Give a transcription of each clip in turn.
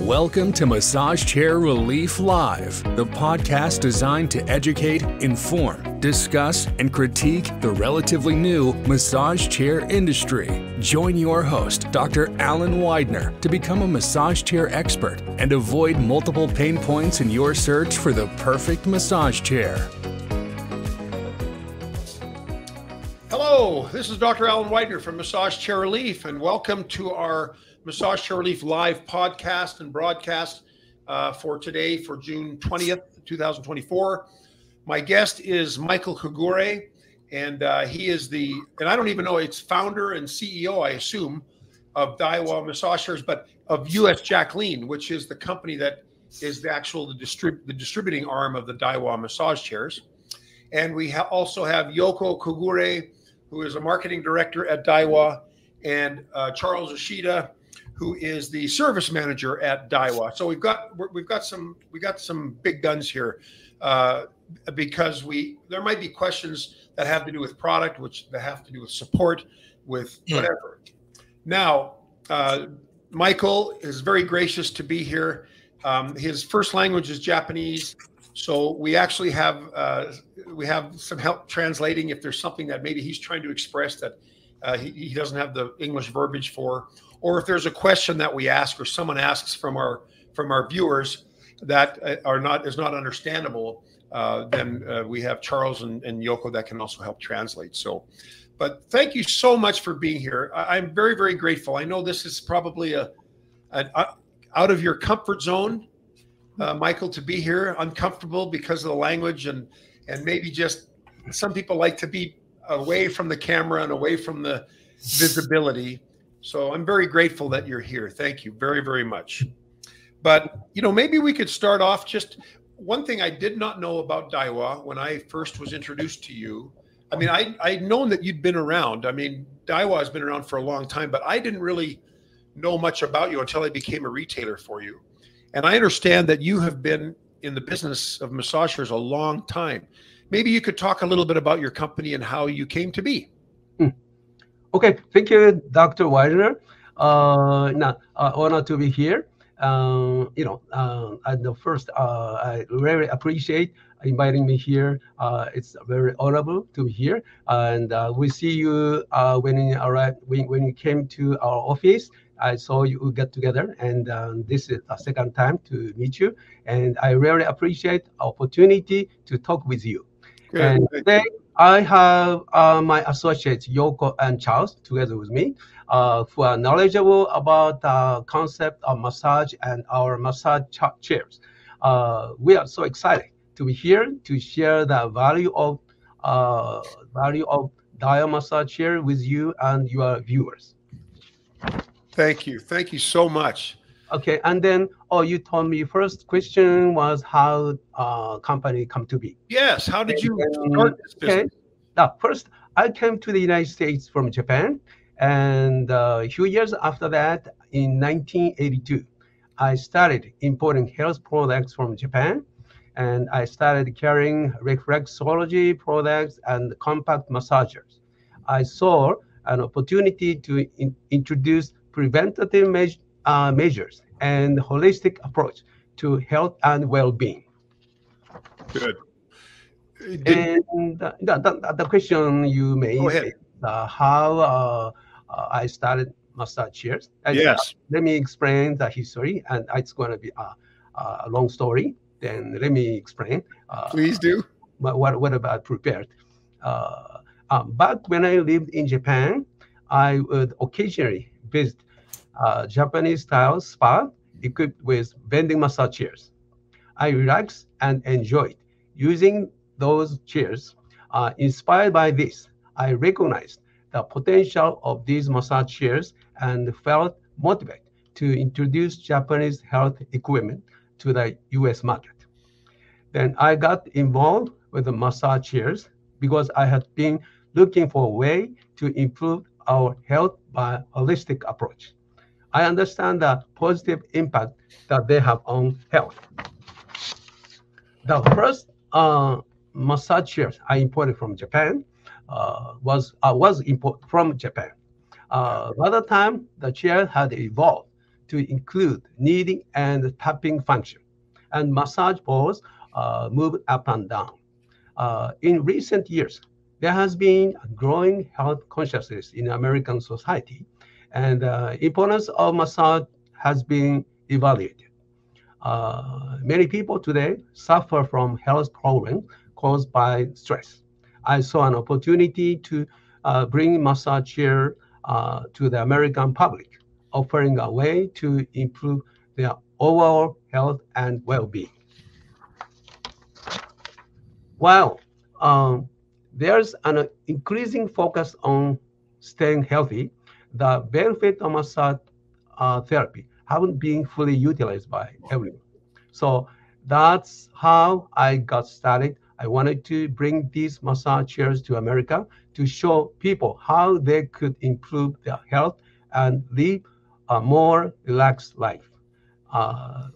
Welcome to Massage Chair Relief Live, the podcast designed to educate, inform, discuss, and critique the relatively new massage chair industry. Join your host, Dr. Alan Widener, to become a massage chair expert and avoid multiple pain points in your search for the perfect massage chair. Hello, this is Dr. Alan Widener from Massage Chair Relief, and welcome to our Massage Chair Relief Live podcast and broadcast for today, for June 20th, 2024. My guest is Michael Kogure, and he is and I don't even know, it's founder and CEO, I assume, of Daiwa Massage Chairs, but of US Jacqueline, which is the company that is the distributing arm of the Daiwa Massage Chairs. And we also have Yoko Kogure, who is a marketing director at Daiwa, and Charles Ishida, who is the service manager at Daiwa. So we've got some big guns here, because there might be questions that have to do with product, that have to do with support, with whatever. Now, Michael is very gracious to be here. His first language is Japanese, so we actually have some help translating if there's something that maybe he's trying to express that he doesn't have the English verbiage for, or if there's a question that we ask or someone asks from our viewers that is not understandable, then we have Charles and Yoko that can also help translate. So, but thank you so much for being here. I'm very, very grateful. I know this is probably an out of your comfort zone, Michael, to be here, uncomfortable because of the language, and maybe just some people like to be away from the camera and away from the visibility. So I'm very grateful that you're here. Thank you very, very much. But, maybe we could start off, just one thing I did not know about Daiwa when I first was introduced to you. I mean, I'd known that you'd been around. I mean, Daiwa has been around for a long time, but I didn't really know much about you until I became a retailer for you. And I understand that you have been in the business of massage chairs a long time. Maybe you could talk a little bit about your company and how you came to be. Okay, thank you, Dr. Widener. Honor to be here. I really appreciate inviting me here. It's very honorable to be here. And we see you when you came to our office. I saw you get together, and this is the second time to meet you. And I really appreciate the opportunity to talk with you. Good. And today I have my associates Yoko and Charles together with me, who are knowledgeable about the concept of massage and our massage chairs. We are so excited to be here to share the value of Daiwa massage chair with you and your viewers. Thank you. Thank you so much. Okay, and then, you told me first question was how company come to be. Yes, how did you start this business? Okay. Now, first, I came to the United States from Japan, and a few years after that, in 1982, I started importing health products from Japan, and I started carrying reflexology products and compact massagers. I saw an opportunity to introduce preventative measures and holistic approach to health and well-being. Good. And the question you made is how I started massage chairs. Yes. Let me explain the history, and it's going to be a long story. Then let me explain. Please do. What about prepared? Back when I lived in Japan, I would occasionally visit Japanese-style spa equipped with vending massage chairs. I relaxed and enjoyed using those chairs. Inspired by this, I recognized the potential of these massage chairs and felt motivated to introduce Japanese health equipment to the US market. Then I got involved with the massage chairs because I had been looking for a way to improve our health by a holistic approach. I understand the positive impact that they have on health. The first massage chairs I imported from Japan was imported from Japan. By the time the chair had evolved to include kneading and tapping function, and massage balls move up and down. In recent years, there has been a growing health consciousness in American society, and importance of massage has been evaluated. Many people today suffer from health problems caused by stress. I saw an opportunity to bring massage chair to the American public, offering a way to improve their overall health and well-being. While there's an increasing focus on staying healthy, the benefit of massage therapy haven't been fully utilized by everyone. So that's how I got started. I wanted to bring these massage chairs to America to show people how they could improve their health and live a more relaxed life.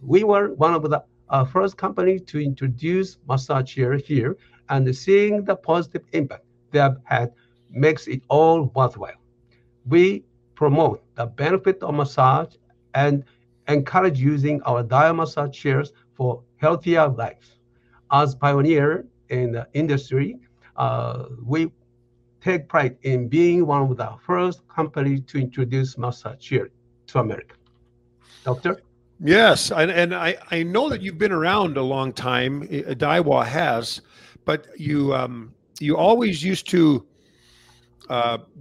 We were one of the first companies to introduce massage chair here, and seeing the positive impact they have had makes it all worthwhile. We promote the benefit of massage and encourage using our dial massage chairs for healthier lives. As pioneer in the industry, we take pride in being one of the first companies to introduce massage chair to America. Doctor? Yes, and I know that you've been around a long time. Daiwa has, but you always used to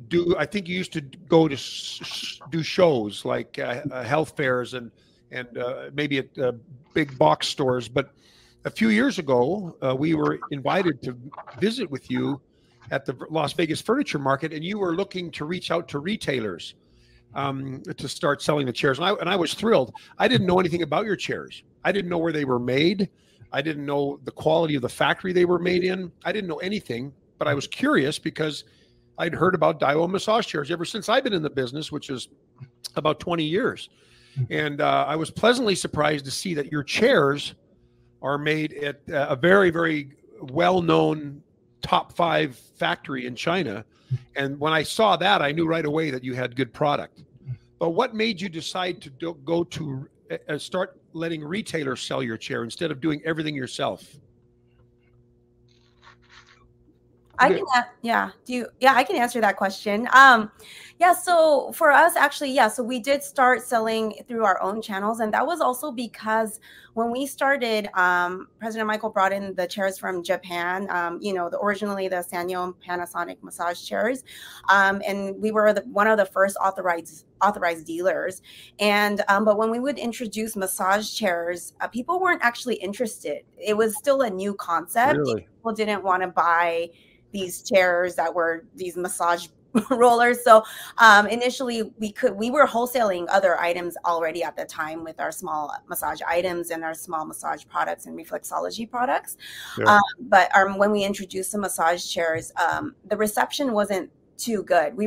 do. I think you used to go to do shows like health fairs and maybe at big box stores. But a few years ago, we were invited to visit with you at the Las Vegas Furniture Market, and you were looking to reach out to retailers to start selling the chairs. And I was thrilled. I didn't know anything about your chairs. I didn't know where they were made. I didn't know the quality of the factory they were made in. I didn't know anything, but I was curious because I'd heard about Daiwa massage chairs ever since I've been in the business, which is about 20 years. And I was pleasantly surprised to see that your chairs are made at a very, very well-known top 5 factory in China. And when I saw that, I knew right away that you had good product. But what made you decide to go to start letting retailers sell your chair instead of doing everything yourself? I can, I can answer that question. So for us, actually, so we did start selling through our own channels. And that was also because when we started, President Michael brought in the chairs from Japan, originally the Sanyo and Panasonic massage chairs. And we were one of the first authorized dealers. And, but when we would introduce massage chairs, people weren't actually interested. It was still a new concept. Really? People didn't want to buy these chairs that were these massage rollers. So initially we were wholesaling other items already at the time with our small massage items and our small massage products and reflexology products. Yeah. But when we introduced the massage chairs, the reception wasn't too good. We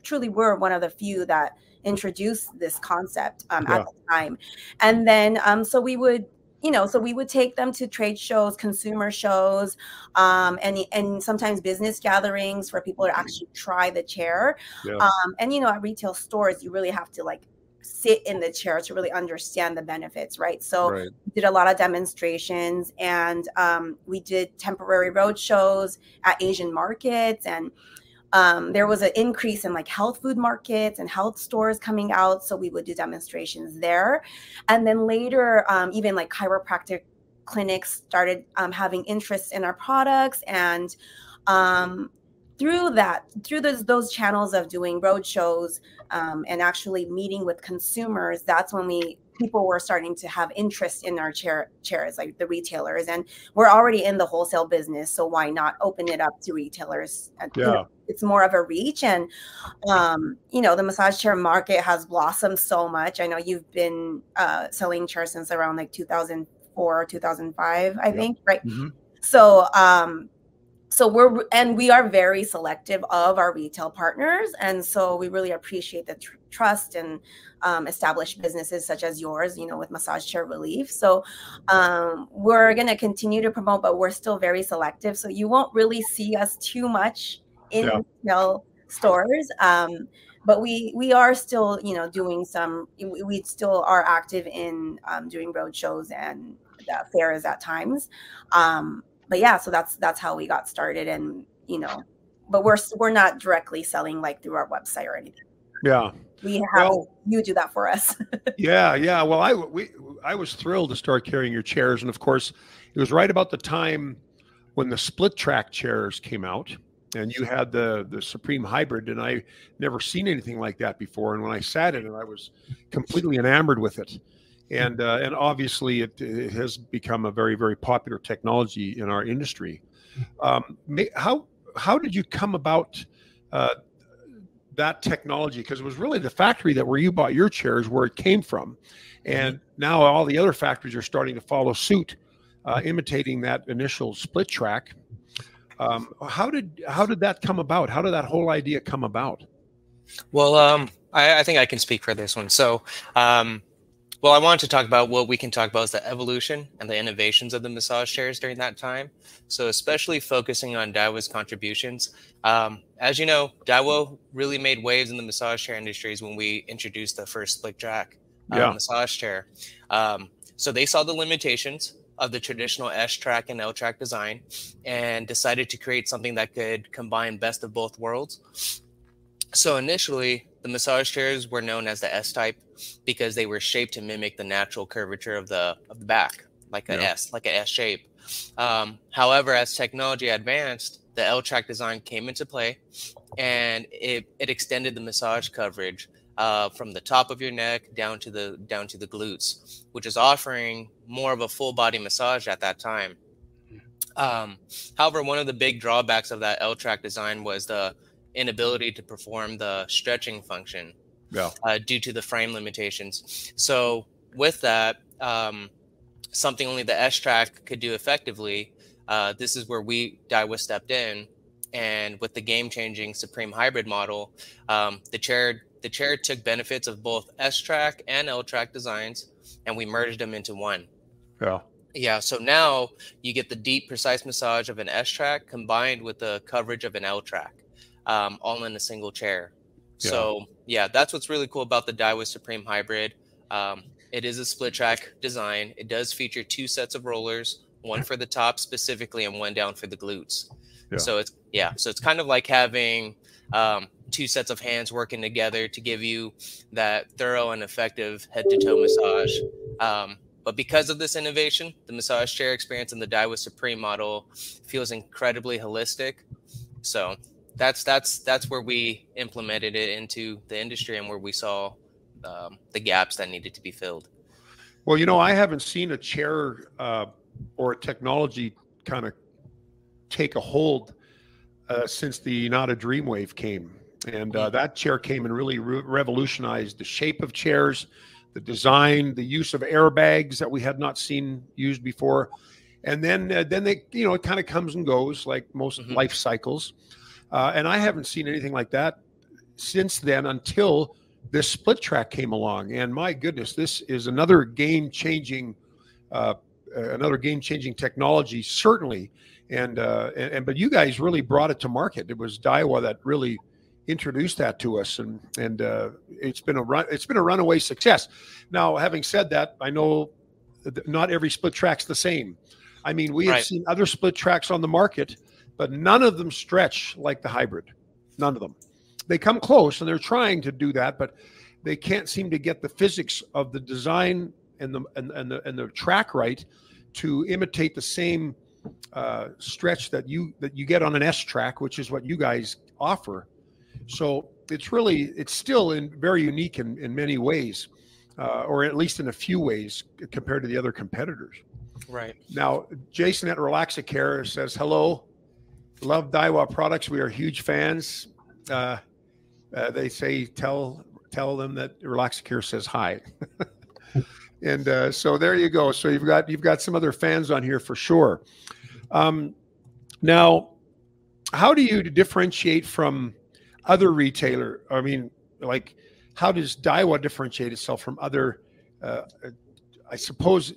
truly were one of the few that introduced this concept at the time. And then so we would take them to trade shows, consumer shows, and sometimes business gatherings for people to actually try the chair. Yeah. And at retail stores, you really have to sit in the chair to really understand the benefits, right? So we did a lot of demonstrations, and we did temporary road shows at Asian markets, and there was an increase in health food markets and health stores coming out. So we would do demonstrations there. And then later, even chiropractic clinics started having interest in our products. And through those channels of doing road shows and actually meeting with consumers, that's when people were starting to have interest in our chairs, like the retailers. And we're already in the wholesale business, so why not open it up to retailers? It's more of a reach. And the massage chair market has blossomed so much. I know you've been selling chairs since around 2004 or 2005, I think, right? Mm-hmm. So we are very selective of our retail partners. And so we really appreciate the trust and established businesses such as yours, with Massage Chair Relief. So we're going to continue to promote, but we're still very selective. So you won't really see us too much in retail stores. but we are still, you know, doing some. We still are active in doing road shows and fairs at times. But yeah, so that's how we got started, and you know, but we're not directly selling like through our website or anything. Yeah, we have you do that for us. yeah. Well, I was thrilled to start carrying your chairs, and of course, it was right about the time when the split track chairs came out, and you had the Supreme Hybrid, and I never seen anything like that before. And when I sat in it, I was completely enamored with it. And obviously it has become a very, very popular technology in our industry. How did you come about that technology? Because it was really the factory that where you bought your chairs where it came from, and now all the other factories are starting to follow suit, imitating that initial split track. How did that come about? How did that whole idea come about? Well, I think I can speak for this one. So, well, I wanted to talk about what we can talk about is the evolution and the innovations of the massage chairs during that time. So especially focusing on Daiwa's contributions. As you know, Daiwa really made waves in the massage chair industries when we introduced the first split track massage chair. So they saw the limitations of the traditional S-track and L-track design and decided to create something that could combine best of both worlds. So initially, the massage chairs were known as the S-type because they were shaped to mimic the natural curvature of the back, like an S, like an S shape. However, as technology advanced, the L-track design came into play, and it extended the massage coverage from the top of your neck down to the glutes, which is offering more of a full body massage at that time. However, one of the big drawbacks of that L-track design was the inability to perform the stretching function due to the frame limitations. So with that, something only the S-track could do effectively, this is where Daiwa stepped in, and with the game-changing Supreme Hybrid model, the chair took benefits of both S-track and L-track designs, and we merged them into one. Yeah, so now you get the deep, precise massage of an S-track combined with the coverage of an L-track. All in a single chair. So yeah, that's what's really cool about the Daiwa Supreme Hybrid. It is a split track design. It does feature 2 sets of rollers, one for the top specifically and one down for the glutes. So it's kind of like having 2 sets of hands working together to give you that thorough and effective head to toe massage. But because of this innovation, the massage chair experience in the Daiwa Supreme model feels incredibly holistic. So that's where we implemented it into the industry and where we saw the gaps that needed to be filled. Well, you know, I haven't seen a chair or a technology kind of take a hold since the Inada Dreamwave came. And that chair came and really revolutionized the shape of chairs, the design, the use of airbags that we had not seen used before. And then they, you know, it kind of comes and goes like most life cycles. And I haven't seen anything like that since then until this split track came along. And my goodness, this is another game-changing technology, certainly. But you guys really brought it to market. It was Daiwa that really introduced that to us, and it's been a runaway success. Now, having said that, I know that not every split track's the same. I mean, we have seen other split tracks on the market, but none of them stretch like the hybrid. None of them. They come close, and they're trying to do that, but they can't seem to get the physics of the design and the track right to imitate the same stretch that you get on an S track, which is what you guys offer. So it's still very unique in many ways, or at least in a few ways compared to the other competitors. Right. Now, Jason at Relaxacare says, hello, love Daiwa products. We are huge fans. They say, tell them that Relaxacare says hi. And so there you go. So you've got some other fans on here for sure. Now, how do you differentiate from other retailer? I mean, like, how does Daiwa differentiate itself from other, I suppose,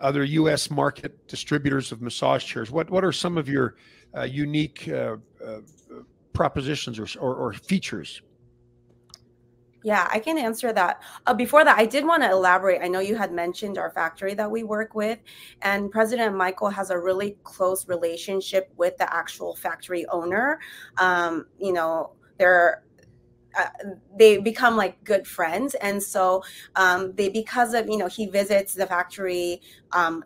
other U.S. market distributors of massage chairs? What are some of your unique propositions or features? Yeah, I can answer that. Before that, I did want to elaborate. I know you had mentioned our factory that we work with, and President Michael has a really close relationship with the actual factory owner. You know, they become like good friends, and so because of, you know, he visits the factory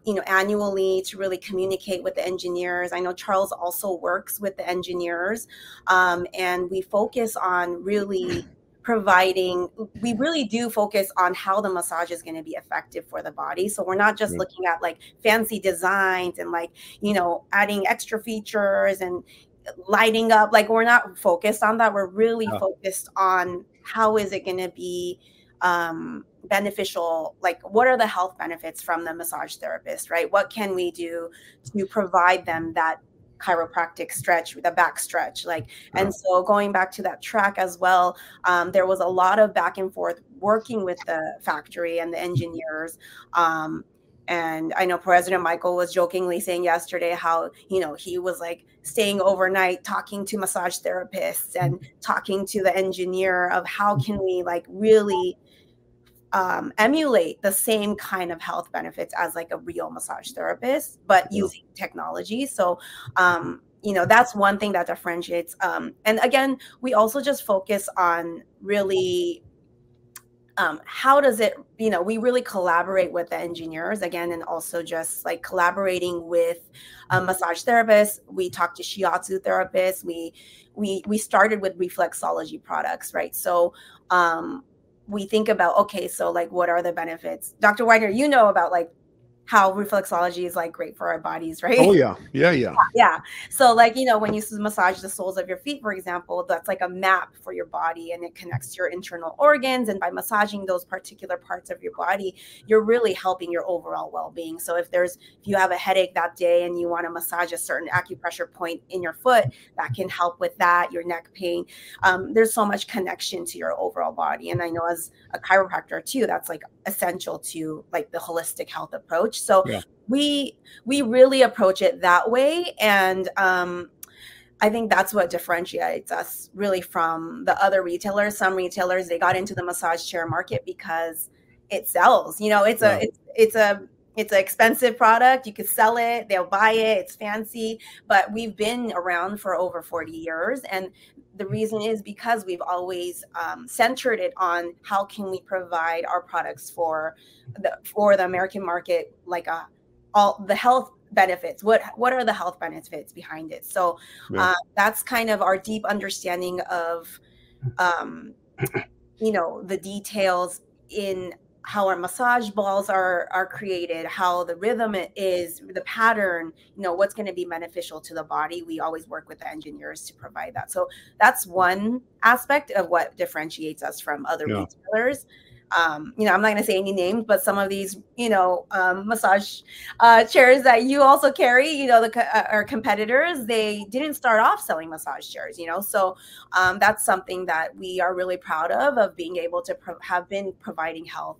you know, annually to really communicate with the engineers. I know Charles also works with the engineers, and we focus on really we really do focus on how the massage is going to be effective for the body. So we're not just looking at like fancy designs and like, you know, adding extra features and lighting up. Like, we're not focused on that. We're really focused on how is it going to be beneficial. Like, what are the health benefits from the massage therapist, right? What can we do to provide them that chiropractic stretch, the back stretch, like, and so going back to that track as well, there was a lot of back and forth working with the factory and the engineers. And I know President Michael was jokingly saying yesterday how, you know, he was like staying overnight talking to massage therapists and talking to the engineer of how can we like really emulate the same kind of health benefits as like a real massage therapist, but using technology. So, you know, that's one thing that differentiates. And again, we also just focus on really how does it, you know, we really collaborate with the engineers again, and also just like collaborating with massage therapists. We talk to shiatsu therapists. We started with reflexology products, right? So we think about, okay, so like, what are the benefits? Dr. Widener, you know about like how reflexology is like great for our bodies, right? Oh yeah. Yeah. So like, you know, when you massage the soles of your feet, for example, that's like a map for your body and it connects to your internal organs. And by massaging those particular parts of your body, you're really helping your overall well-being. So if you have a headache that day and you want to massage a certain acupressure point in your foot, that can help with that, your neck pain. There's so much connection to your overall body. And I know as a chiropractor too, that's like essential to like the holistic health approach. So we really approach it that way. And I think that's what differentiates us really from the other retailers. Some retailers, they got into the massage chair market because it sells. You know, it's an expensive product. You could sell it, they'll buy it, it's fancy. But we've been around for over 40 years. And the reason is because we've always centered it on how can we provide our products for the American market, like all the health benefits. What are the health benefits behind it? So that's kind of our deep understanding of, you know, the details in how our massage balls are created, how the rhythm is, the pattern, you know, what's going to be beneficial to the body. We always work with the engineers to provide that. So that's one aspect of what differentiates us from other retailers. You know, I'm not going to say any names, but some of these, you know, massage chairs that you also carry, you know, our competitors, they didn't start off selling massage chairs, you know, so that's something that we are really proud of being able to have been providing health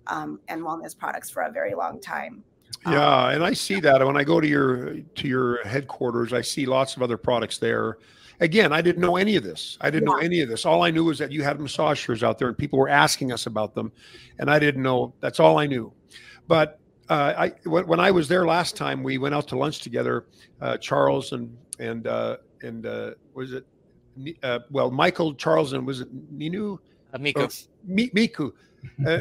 and wellness products for a very long time. Yeah, and I see that when I go to your headquarters, I see lots of other products there. Again, I didn't know any of this. All I knew was that you had massage chairs out there and people were asking us about them. And I didn't know. That's all I knew. But when I was there last time, we went out to lunch together, Charles and was it, Michael, Charles, and was it Ninu? Miku. Miku.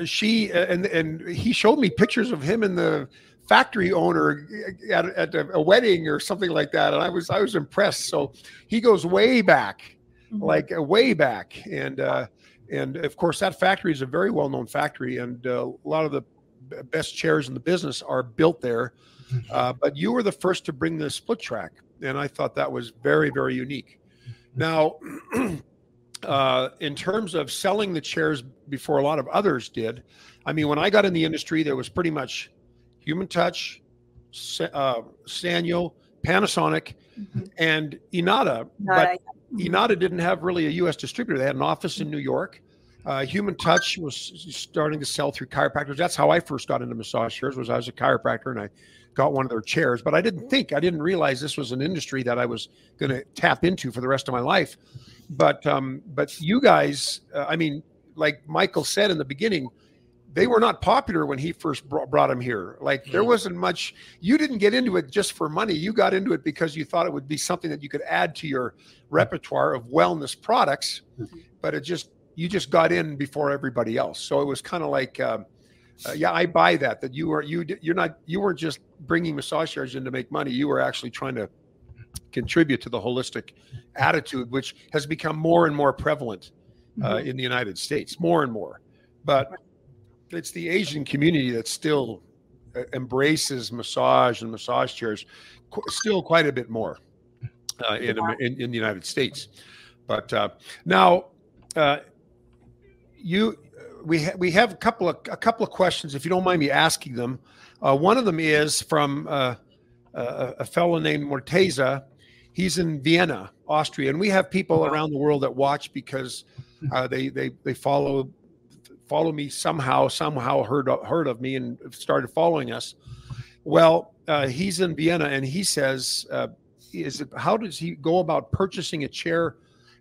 She and he showed me pictures of him and the factory owner at a wedding or something like that, and I was impressed. So he goes way back, like way back, and of course that factory is a very well-known factory, and a lot of the best chairs in the business are built there. But you were the first to bring the split track, and I thought that was very, very unique. Now, in terms of selling the chairs before a lot of others did, I mean, when I got in the industry, there was pretty much Human Touch, Sanyo, Panasonic, and Inada. But Inada didn't have really a U.S. distributor. They had an office in New York. Human Touch was starting to sell through chiropractors. That's how I first got into massage chairs. I was a chiropractor and I got one of their chairs. But I didn't realize this was an industry that I was going to tap into for the rest of my life. But you guys, I mean, like Michael said in the beginning, they were not popular when he first brought them here. Like there wasn't much, you didn't get into it just for money. You got into it because you thought it would be something that you could add to your repertoire of wellness products, but you just got in before everybody else. So it was kind of like, yeah, I buy that you weren't just bringing massage chairs in to make money. You were actually trying to contribute to the holistic attitude, which has become more and more prevalent in the United States, more and more. But it's the Asian community that still embraces massage and massage chairs still quite a bit more in the United States. But now we have a couple of questions, if you don't mind me asking them. One of them is from a fellow named Morteza. He's in Vienna, Austria, and we have people around the world that watch because they follow me somehow heard of me and started following us. Well, he's in Vienna, and he says, how does he go about purchasing a chair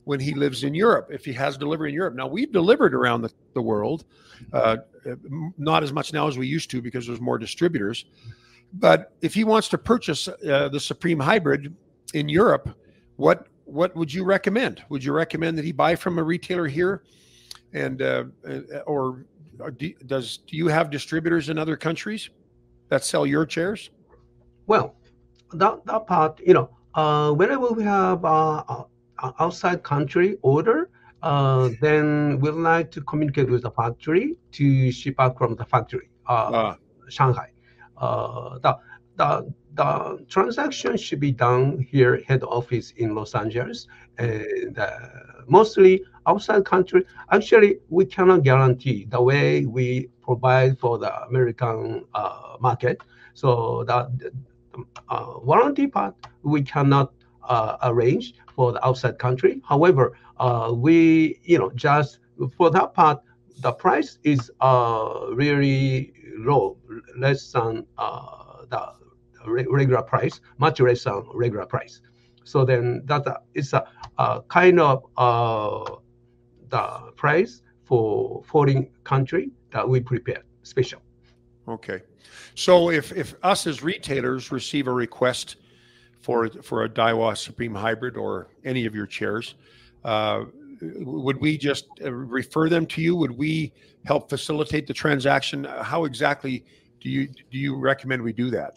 when he lives in Europe, if he has delivery in Europe? Now, we've delivered around the world, not as much now as we used to because there's more distributors. But if he wants to purchase the Supreme Hybrid in Europe, what would you recommend? Would you recommend that he buy from a retailer here? And do you have distributors in other countries that sell your chairs? Well, that part, whenever we have outside country order, then we'd like to communicate with the factory to ship out from the factory, Shanghai. The transaction should be done here, head office in Los Angeles, and mostly outside country. Actually, we cannot guarantee the way we provide for the American market. So the warranty part we cannot arrange for the outside country. However, we just for that part, the price is really low, less than the regular price, much less than regular price. So then that is a kind of the price for foreign country that we prepare special. Okay, so if us as retailers receive a request for a Daiwa Supreme Hybrid or any of your chairs, would we just refer them to you? Would we help facilitate the transaction? How exactly do you recommend we do that?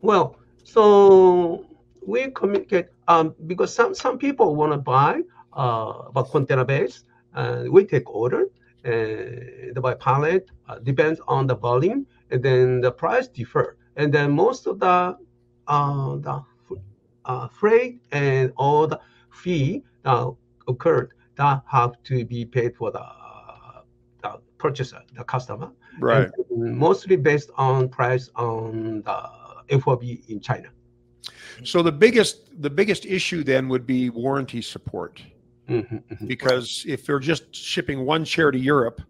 Well, so we communicate because some people want to buy about container base, and we take order and by pallet, depends on the volume, and then the price differ, and then most of the freight and all the fee that occurred that have to be paid for the purchaser, the customer, right? And mostly based on price on the FOB in China. So the biggest issue then would be warranty support. Because if they're just shipping one chair to Europe,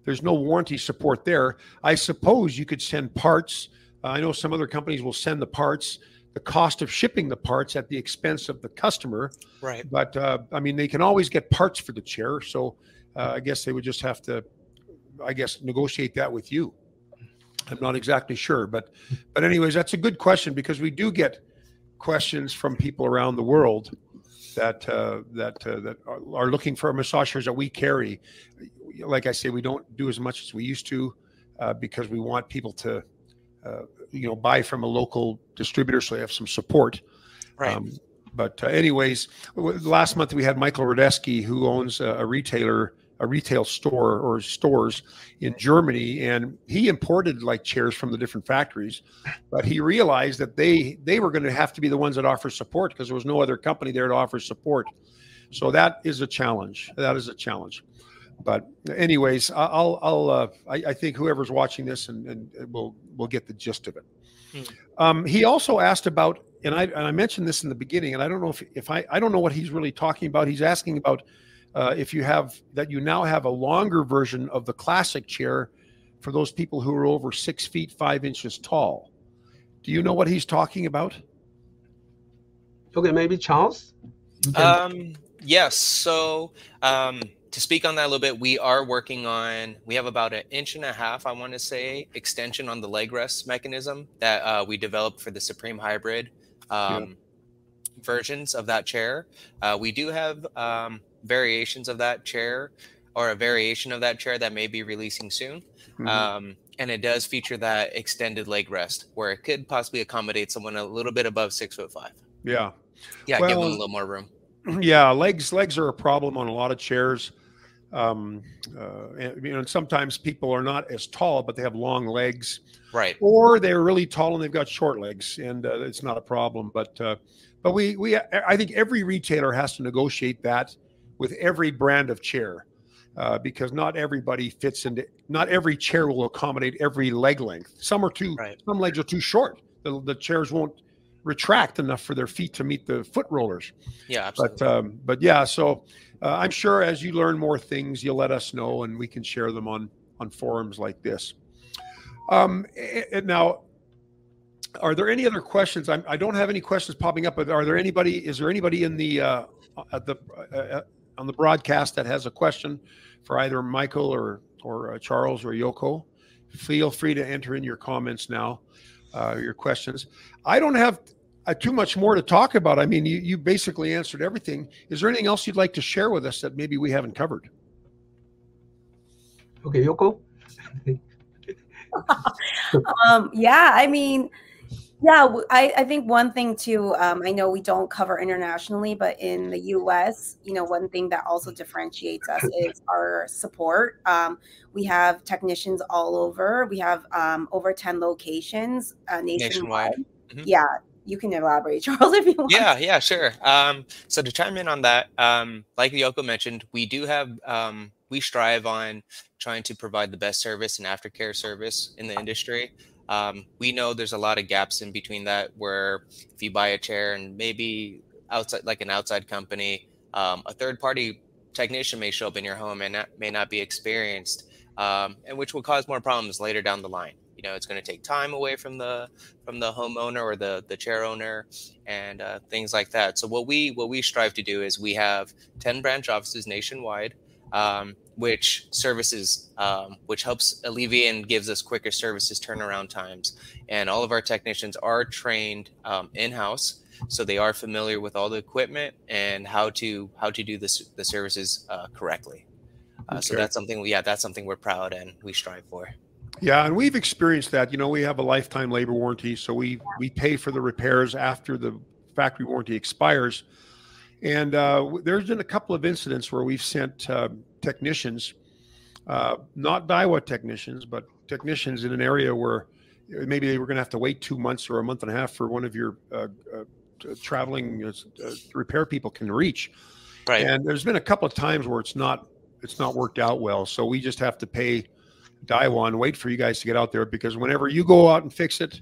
there's no warranty support there. I suppose you could send parts. I know some other companies will send the parts, the cost of shipping the parts at the expense of the customer. Right. But I mean, they can always get parts for the chair. So I guess they would just have to, negotiate that with you. I'm not exactly sure, but anyways, that's a good question, because we do get questions from people around the world that are looking for massage chairs that we carry. Like I say, we don't do as much as we used to because we want people to, buy from a local distributor so they have some support. Right. But anyways, last month we had Michael Radeski, who owns a retail store or stores in Germany, and he imported like chairs from the different factories, but he realized that they were going to have to be the ones that offer support because there was no other company there to offer support. So that is a challenge. But anyways, I think whoever's watching this and will get the gist of it. He also asked about, and I mentioned this in the beginning, and I don't know if I don't know what he's really talking about. He's asking about if you now have a longer version of the classic chair for those people who are over 6 feet 5 inches tall. Do you know what he's talking about? Okay, maybe Charles. Yes. So to speak on that a little bit, we are working on, we have about 1.5 inches, I want to say, extension on the leg rest mechanism that we developed for the Supreme Hybrid versions of that chair. We do have variations of that chair, or a variation of that chair that may be releasing soon. And it does feature that extended leg rest where it could possibly accommodate someone a little bit above 6'5". Yeah. Yeah, well, give them a little more room. Yeah, legs are a problem on a lot of chairs. And sometimes people are not as tall, but they have long legs. Right. Or they're really tall and they've got short legs, and it's not a problem. But I think every retailer has to negotiate that with every brand of chair, because not everybody fits into. Not every chair will accommodate every leg length. Some legs are too short. The chairs won't retract enough for their feet to meet the foot rollers. Yeah, absolutely. But yeah, so I'm sure as you learn more things, you'll let us know, and we can share them on forums like this. Now, are there any other questions? I don't have any questions popping up, but is there anybody in the on the broadcast that has a question for either Michael or Charles or Yoko? Feel free to enter in your comments now, your questions. I don't have too much more to talk about. I mean, you basically answered everything. Is there anything else you'd like to share with us that maybe we haven't covered? Okay, Yoko. Yeah, I mean, yeah, I think one thing too, I know we don't cover internationally, but in the US, one thing that also differentiates us is our support. We have technicians all over. We have over 10 locations nationwide. Mm-hmm. Yeah, you can elaborate, Charles, if you want. Yeah, sure. So to chime in on that, like Yoko mentioned, we do have, we strive on trying to provide the best service and aftercare service in the industry. We know there's a lot of gaps in between that, where if you buy a chair and maybe outside, like an outside company, a third party technician may show up in your home and may not be experienced, and which will cause more problems later down the line. It's going to take time away from the homeowner or the chair owner, and things like that. So what we strive to do is we have 10 branch offices nationwide, which services, which helps alleviate and gives us quicker services turnaround times. And all of our technicians are trained in-house, so they are familiar with all the equipment and how to do the services correctly. Okay. So that's something we're proud and we strive for. Yeah, and we've experienced that. We have a lifetime labor warranty, so we pay for the repairs after the factory warranty expires. And there's been a couple of incidents where we've sent technicians, not Daiwa technicians, but technicians in an area where maybe they were going to have to wait 2 months or a month and a half for one of your traveling repair people can reach. Right. And there's been a couple of times where it's not worked out well. So we just have to pay Daiwa and wait for you guys to get out there, because whenever you go out and fix it,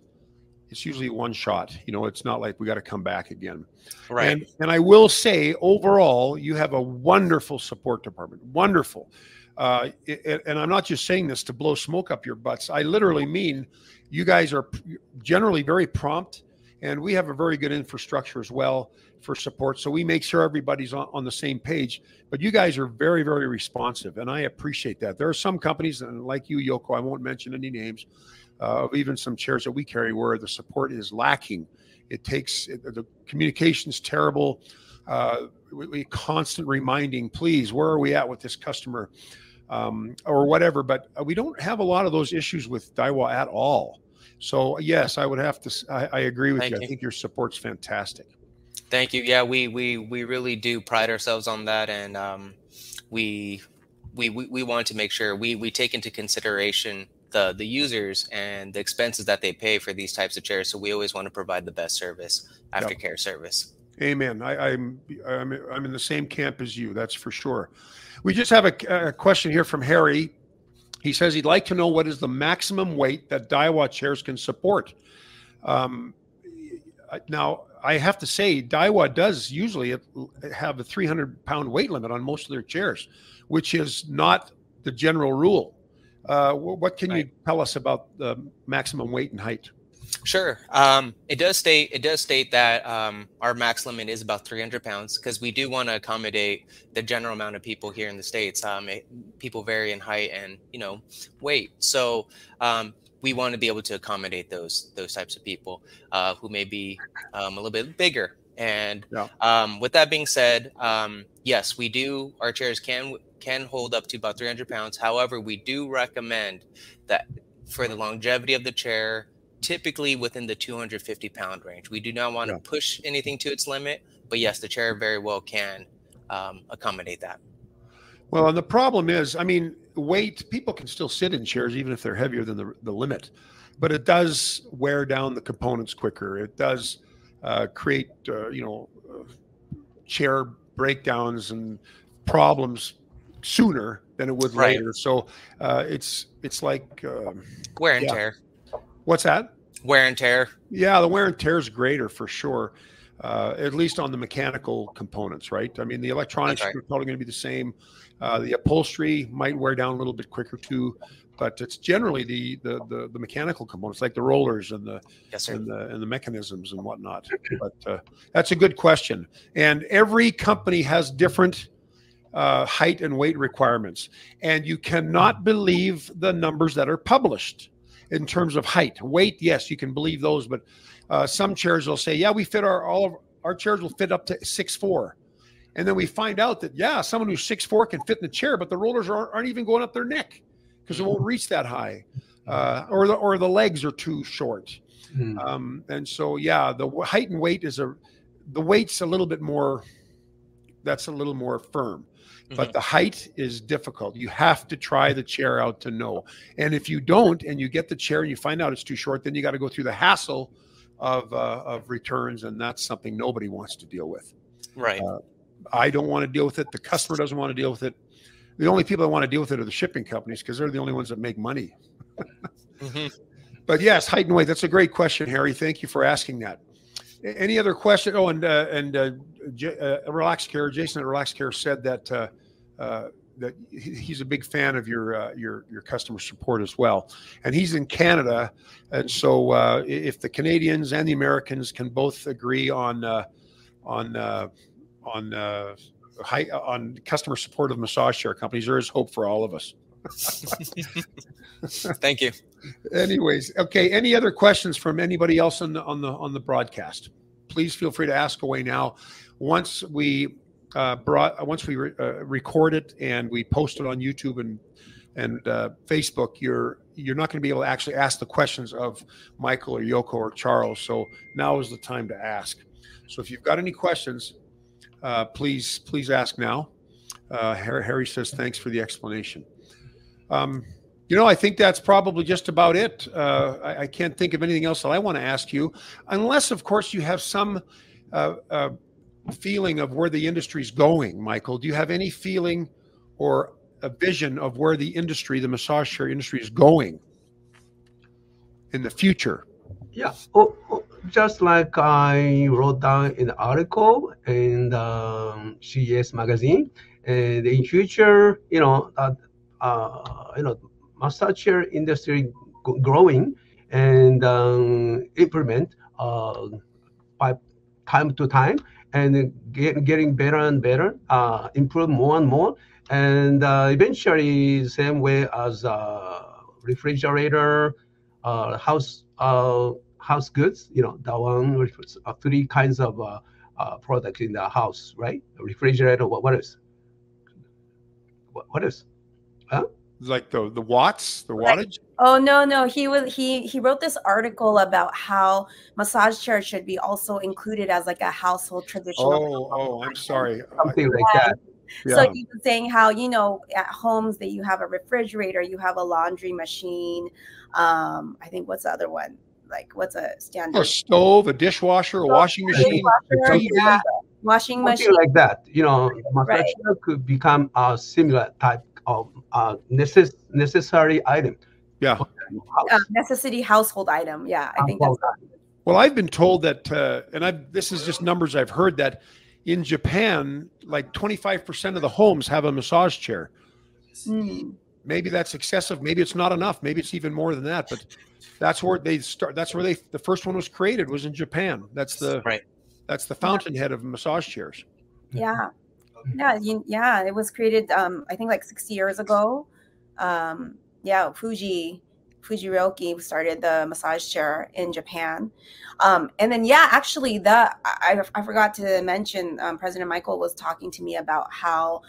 it's usually one shot. It's not like we got to come back again. Right. And I will say, overall, you have a wonderful support department. Wonderful. And I'm not just saying this to blow smoke up your butts. I literally mean you guys are generally very prompt, and we have a very good infrastructure as well for support. So we make sure everybody's on the same page, but you guys are very, very responsive, and I appreciate that. There are some companies, and like you, Yoko, I won't mention any names, of even some chairs that we carry where the support is lacking. The communication's terrible. We constant reminding, please, where are we at with this customer, or whatever. But we don't have a lot of those issues with Daiwa at all. So yes, I would have to. I agree with you. I think your support's fantastic. Thank you. Yeah, we really do pride ourselves on that, and we want to make sure we take into consideration the users and the expenses that they pay for these types of chairs. So we always want to provide the best service, aftercare service. Amen. I'm in the same camp as you. That's for sure. We just have a question here from Harry. He says he'd like to know what is the maximum weight that Daiwa chairs can support. Now, I have to say, Daiwa does usually have a 300-pound weight limit on most of their chairs, which is not the general rule. What can you tell us about the maximum weight and height? Sure. It does state that our max limit is about 300 pounds because we do want to accommodate the general amount of people here in the States. People vary in height and weight, so we want to be able to accommodate those types of people who may be a little bit bigger. And with that being said, yes, we do. Our chairs can hold up to about 300 pounds. However, we do recommend that for the longevity of the chair, typically within the 250-pound range. We do not want to push anything to its limit, but yes, the chair very well can accommodate that. Well, and the problem is, I mean, weight, people can still sit in chairs even if they're heavier than the limit, but it does wear down the components quicker. It does create, chair breakdowns and problems sooner than it would later. So it's like wear and tear. What's that? Wear and tear. Yeah, the wear and tear is greater for sure, at least on the mechanical components, right? I mean, the electronics are probably going to be the same. The upholstery might wear down a little bit quicker too, but it's generally the mechanical components, like the rollers and the mechanisms and whatnot. But that's a good question. And every company has different height and weight requirements, and you cannot believe the numbers that are published. In terms of height, weight, yes, you can believe those, but some chairs will say, yeah, we fit all of our chairs will fit up to 6'4", and then we find out that someone who's 6'4" can fit in the chair, but the rollers aren't even going up their neck because it won't reach that high, or the legs are too short, and so the height and weight the weight's a little bit more. That's a little more firm. But the height is difficult. You have to try the chair out to know. And if you don't, and you get the chair and you find out it's too short, then you got to go through the hassle of returns, and that's something nobody wants to deal with. Right. I don't want to deal with it. The customer doesn't want to deal with it. The only people that want to deal with it are the shipping companies because they're the only ones that make money. But yes, height and weight. That's a great question, Harry. Thank you for asking that. Any other question? Oh, and Relax Care, Jason at Relax Care said that that he's a big fan of your customer support as well, and he's in Canada, and so if the Canadians and the Americans can both agree on customer support of massage chair companies, there is hope for all of us. Thank you. Anyways, okay. Any other questions from anybody else on the broadcast? Please feel free to ask away now. Once we record it and we post it on YouTube and Facebook, you're not going to be able to actually ask the questions of Michael or Yoko or Charles. So now is the time to ask. So if you've got any questions, please ask now. Harry says thanks for the explanation. I think that's probably just about it. I can't think of anything else that I want to ask you, unless, of course, you have some feeling of where the industry's going. Michael, do you have any feeling or a vision of where the massage chair industry is going in the future? Yeah. Just like I wrote down in the article in the CES magazine, and in future, massage chair industry growing and implement by time to time and getting better and better, improve more and more, and eventually same way as refrigerator, house goods. That one with three kinds of products in the house, right? A refrigerator. What is? What is? Huh? Like the watts, the wattage? Oh no. He wrote this article about how massage chairs should be also included as like a household traditional. Oh, I'm sorry. Something like that. Yeah. So he was saying how, at homes that you have a refrigerator, you have a laundry machine. I think what's the other one? Like what's a standard? A stove, a dishwasher, a washing machine. Washing machine. Something like that. Massage chair could become a similar type of necessary item. Yeah. Necessity household item. Yeah, I think that's Well, I've been told that, this is just numbers I've heard, that in Japan, like 25% of the homes have a massage chair. maybe that's excessive. Maybe it's not enough. Maybe it's even more than that. But that's where they start. That's where the first one was created, was in Japan. That's the fountainhead of massage chairs. Yeah. Yeah. It was created, I think like 60 years ago. Fujiryoki started the massage chair in Japan. And then, actually I forgot to mention, President Michael was talking to me about how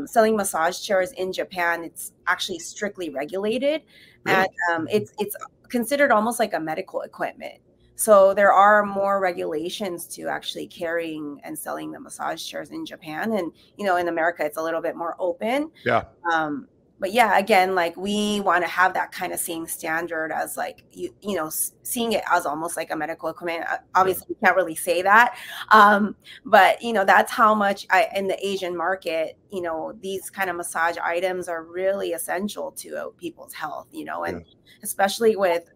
selling massage chairs in Japan, it's actually strictly regulated. Really? And it's considered almost like a medical equipment. So there are more regulations to actually carrying and selling the massage chairs in Japan. And, in America, it's a little bit more open. Yeah. But again, like we want to have that kind of same standard as like, seeing it as almost like a medical equipment. Obviously, you can't really say that. But, that's how much in the Asian market, these kind of massage items are really essential to people's health, and especially with,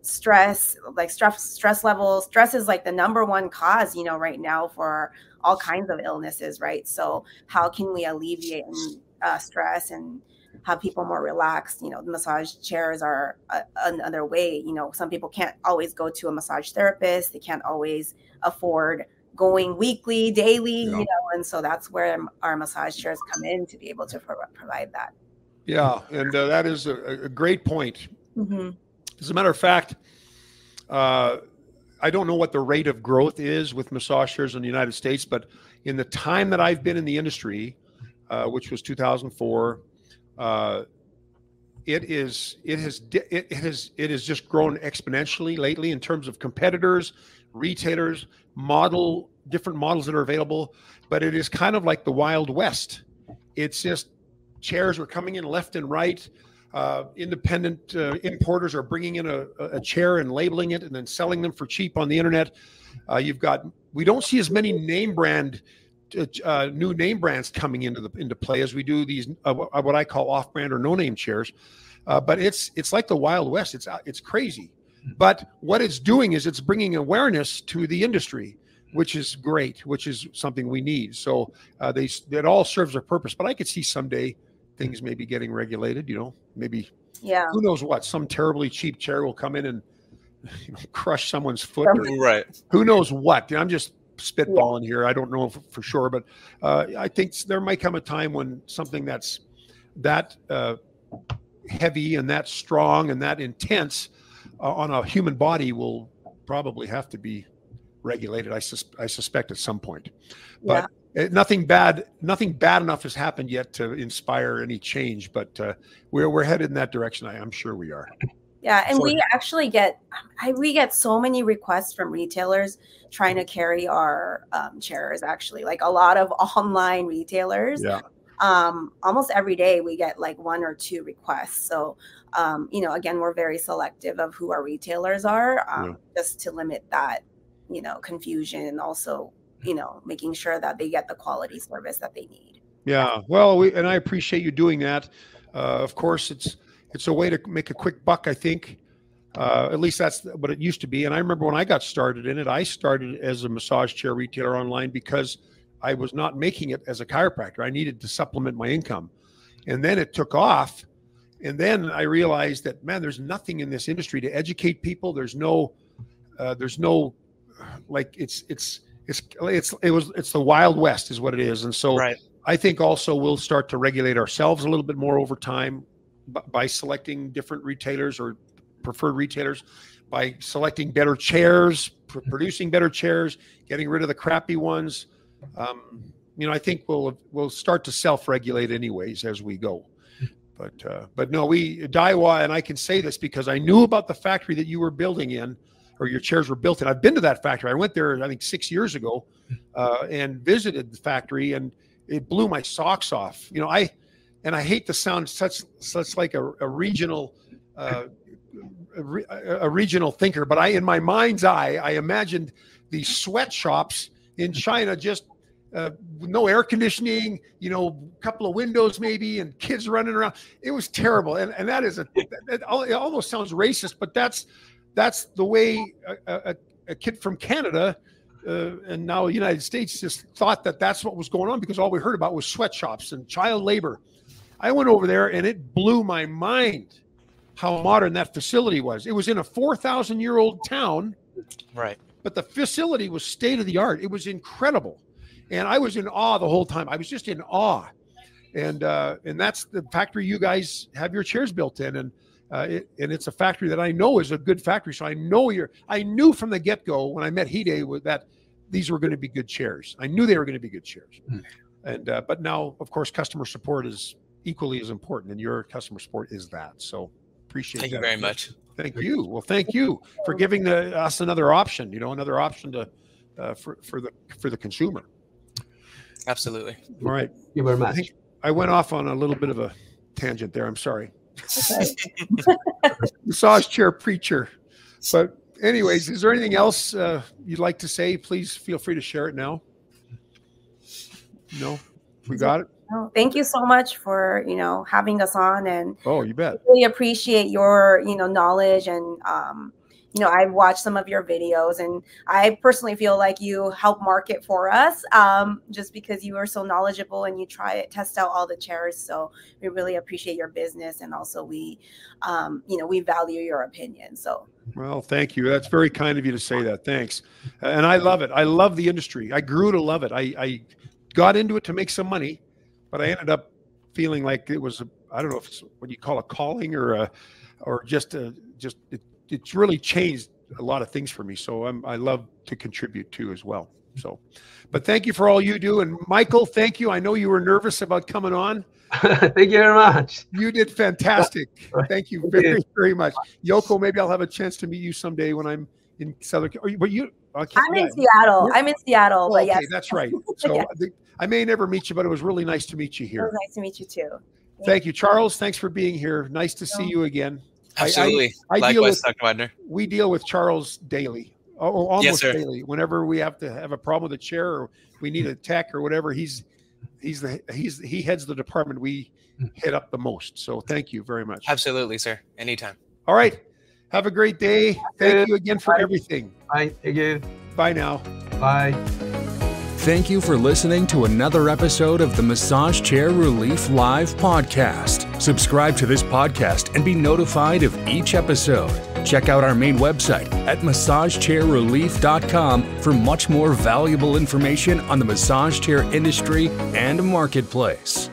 stress levels. Stress is like the number one cause, right now for all kinds of illnesses, right? So how can we alleviate stress and have people more relaxed? The massage chairs are another way. Some people can't always go to a massage therapist. They can't always afford going weekly, daily, and so that's where our massage chairs come in to be able to provide that. Yeah, and that is a great point. Mm-hmm. As a matter of fact, I don't know what the rate of growth is with massage chairs in the United States, but in the time that I've been in the industry, which was 2004, it has just grown exponentially lately in terms of competitors, retailers, different models that are available. But it is kind of like the Wild West. It's just chairs are coming in left and right. Independent importers are bringing in a chair and labeling it and then selling them for cheap on the internet. We don't see as many new name brands coming into play as we do these what I call off-brand or no-name chairs. But it's like the Wild West. It's crazy. But what it's doing is it's bringing awareness to the industry, which is great, which is something we need. So it all serves a purpose. But I could see someday things may be getting regulated, maybe, who knows what, some terribly cheap chair will come in and crush someone's foot. Right. Who knows what? I'm just spitballing here. I don't know for sure, but I think there might come a time when something that's that heavy and that strong and that intense on a human body will probably have to be regulated. I suspect at some point, but nothing bad enough has happened yet to inspire any change, but we're headed in that direction. I'm sure we are. Yeah, and we actually get so many requests from retailers trying to carry our chairs. Actually, like a lot of online retailers. Yeah. Almost every day we get like 1 or 2 requests. So, again, we're very selective of who our retailers are, just to limit that, confusion, and also, making sure that they get the quality service that they need. Yeah. Well, and I appreciate you doing that. Of course, it's a way to make a quick buck, I think. At least that's what it used to be. And I remember when I got started in it, I started as a massage chair retailer online because I was not making it as a chiropractor. I needed to supplement my income. And then it took off. And then I realized that, man, there's nothing in this industry to educate people. There's no like it's the Wild West is what it is. And so I think also we'll start to regulate ourselves a little bit more over time by selecting different retailers or preferred retailers, by selecting better chairs, producing better chairs, getting rid of the crappy ones. I think we'll start to self-regulate anyways as we go. But no, Daiwa, and I can say this because I knew about the factory that you were building in, or your chairs were built in. I've been to that factory. I went there, I think 6 years ago, and visited the factory, and it blew my socks off. I hate to sound such like a regional thinker, but in my mind's eye, I imagined these sweatshops in China, just no air conditioning, a couple of windows maybe, and kids running around. It was terrible, and that is it almost sounds racist, but that's the way a kid from Canada and now the United States just thought that that's what was going on, because all we heard about was sweatshops and child labor. I went over there and it blew my mind how modern that facility was. It was in a 4,000-year-old town. Right. But the facility was state of the art. It was incredible. And I was in awe the whole time. I was just in awe. And that's the factory you guys have your chairs built in. And it's a factory that I know is a good factory. So I knew from the get-go when I met Hide that these were going to be good chairs. I knew they were going to be good chairs. And but now, of course, customer support is equally as important, and your customer support is that. So appreciate Thank that. you very much. Thank you. Well, thank you for giving us another option. Another option to for the consumer. Absolutely. All right. Thank you very much. I went off on a little bit of a tangent there. I'm sorry. Massage chair preacher. But anyways, is there anything else you'd like to say? Please feel free to share it now. No, we got it. No, thank you so much for having us on, and you bet. Really appreciate your knowledge, and I've watched some of your videos, and I personally feel like you help market for us just because you are so knowledgeable and you test out all the chairs. So we really appreciate your business, and also we value your opinion. So. Well, thank you. That's very kind of you to say that. Thanks. And I love it. I love the industry. I grew to love it. I got into it to make some money, but I ended up feeling like it was I don't know if it's what you call a calling or it's really changed a lot of things for me. So I love to contribute too as well. So, but thank you for all you do. And Michael, thank you. I know you were nervous about coming on. Thank you very much. You did fantastic. Thank you very, very much. Yoko, maybe I'll have a chance to meet you someday when I'm in Southern. But you, I'm in Seattle. I'm in Seattle. But okay, yes, that's right. So yeah. I may never meet you, but it was really nice to meet you here. It was nice to meet you too. Thank you, Charles. Thanks for being here. Nice to see you again. Absolutely. I Likewise, Dr. Widener. We deal with Charles daily, almost yes, daily. Whenever we have to have a problem with a chair or we need a tech or whatever, he heads the department we hit up the most. So thank you very much. Absolutely, sir. Anytime. All right. Have a great day. Thank you again for everything. Bye. Thank you. Bye now. Bye. Thank you for listening to another episode of the Massage Chair Relief Live podcast. Subscribe to this podcast and be notified of each episode. Check out our main website at massagechairrelief.com for much more valuable information on the massage chair industry and marketplace.